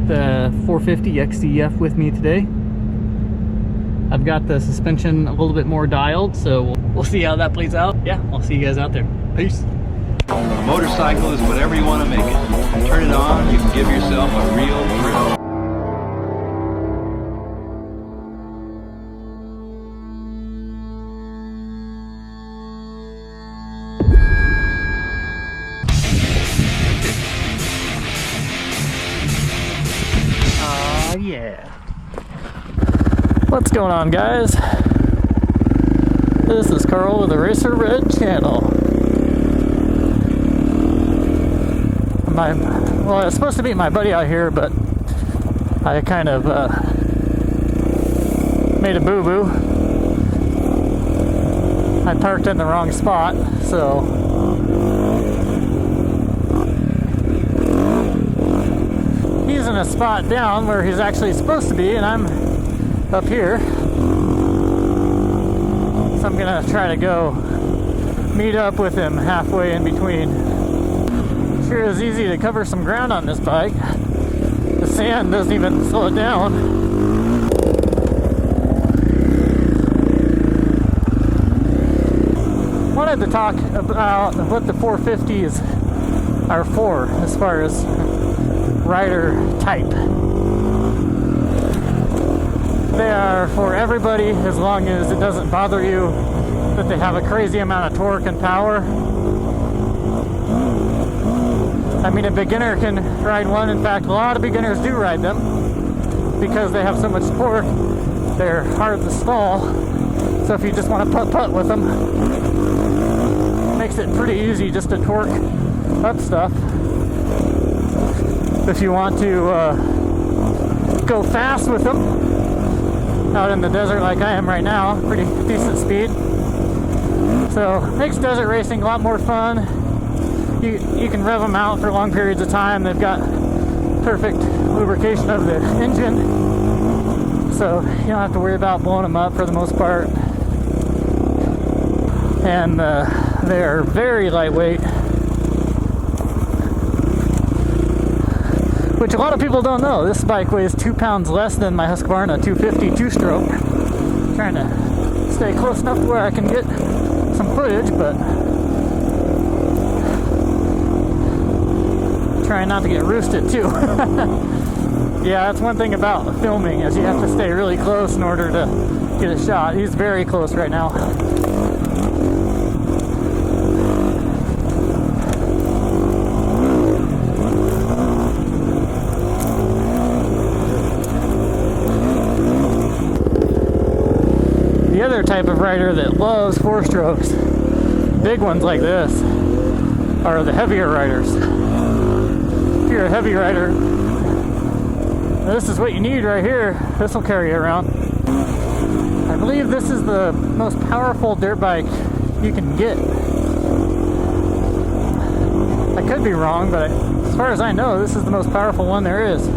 got the 450 XDF with me today. I've got the suspension a little bit more dialed, so we'll see how that plays out. Yeah, I'll see you guys out there. Peace. A motorcycle is whatever you want to make it. Turn it on, you can give yourself a real thrill. Yeah. What's going on, guys? This is Carl with the RacerRed channel. Well, I was supposed to meet my buddy out here, but I kind of made a boo-boo. I parked in the wrong spot, so he's in a spot down where he's actually supposed to be, and I'm up here. So I'm gonna try to go meet up with him halfway in between. Sure is easy to cover some ground on this bike. The sand doesn't even slow it down. Wanted to talk about what the 450s are for as far as rider type. They are for everybody as long as it doesn't bother you that they have a crazy amount of torque and power. I mean, a beginner can ride one. In fact, a lot of beginners do ride them because they have so much torque. They're hard to stall. So if you just want to putt-putt with them, it makes it pretty easy just to torque up stuff. If you want to go fast with them out in the desert like I am right now, pretty decent speed. So makes desert racing a lot more fun. You can rev them out for long periods of time. They've got perfect lubrication of the engine, so you don't have to worry about blowing them up for the most part. And they're very lightweight, which a lot of people don't know. This bike weighs 2 pounds less than my Husqvarna 250 two-stroke. Trying to stay close enough to where I can get some footage, but trying not to get roosted too. Yeah, that's one thing about filming, is you have to stay really close in order to get a shot. He's very close right now. The other type of rider that loves four strokes, big ones like this, are the heavier riders. If you're a heavy rider, this is what you need right here. This will carry you around. I believe this is the most powerful dirt bike you can get. I could be wrong, but as far as I know, this is the most powerful one there is.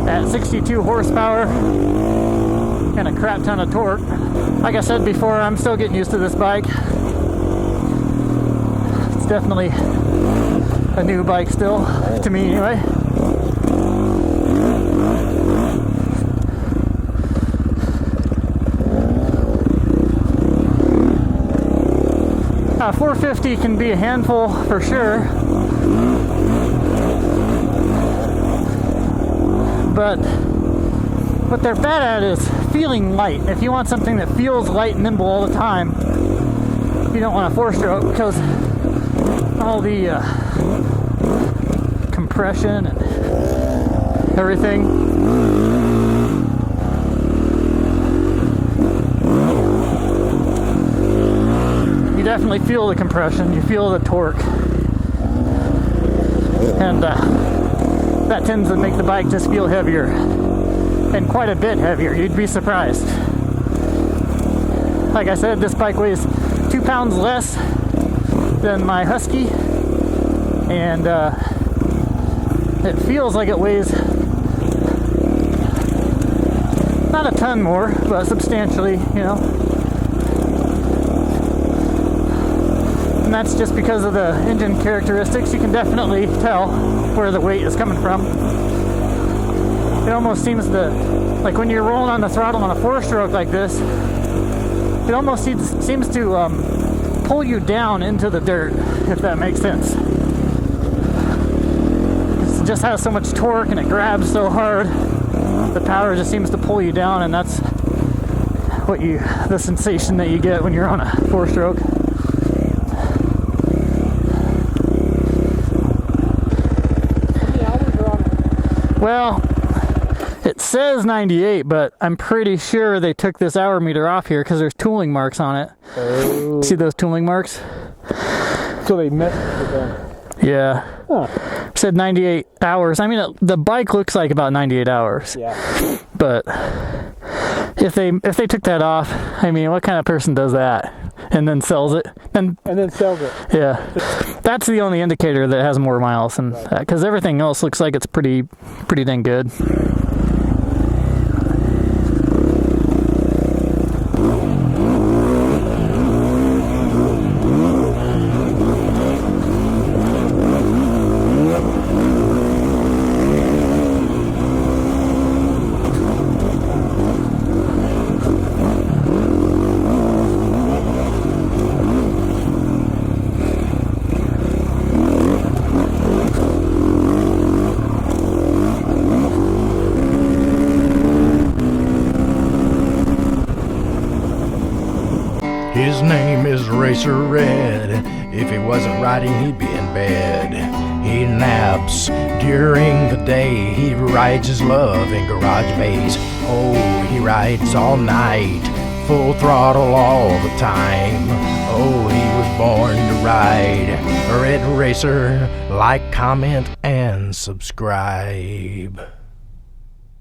At 62 horsepower and a crap ton of torque. Like I said before, I'm still getting used to this bike. It's definitely a new bike still, to me anyway. 450 can be a handful for sure, but what they're bad at is feeling light. If you want something that feels light and nimble all the time, you don't want a four-stroke, because all the compression and everything. You definitely feel the compression, you feel the torque, and that tends to make the bike just feel heavier, and quite a bit heavier. You'd be surprised. Like I said, this bike weighs 2 pounds less than my Husky, and it feels like it weighs not a ton more, but substantially, you know. And that's just because of the engine characteristics. You can definitely tell where the weight is coming from. it almost seems to, like when you're rolling on the throttle on a 4-stroke like this, it almost seems to pull you down into the dirt, if that makes sense. It just has so much torque and it grabs so hard, the power just seems to pull you down, and that's the sensation that you get when you're on a 4-stroke. Well, it says 98, but I'm pretty sure they took this hour meter off here because there's tooling marks on it. Oh. See those tooling marks? So they messed with them. Yeah. Huh. It said 98 hours. I mean, the bike looks like about 98 hours. Yeah. But if they took that off, I mean, what kind of person does that and then sells it? And then sells it. Yeah. That's the only indicator that has more miles than that, because everything else looks like it's pretty dang good. His name is RacerRed. If he wasn't riding, he'd be in bed. He naps during the day. He rides his love in garage bays. Oh, he rides all night, full throttle all the time. Oh, he was born to ride. Red Racer, like, comment, and subscribe.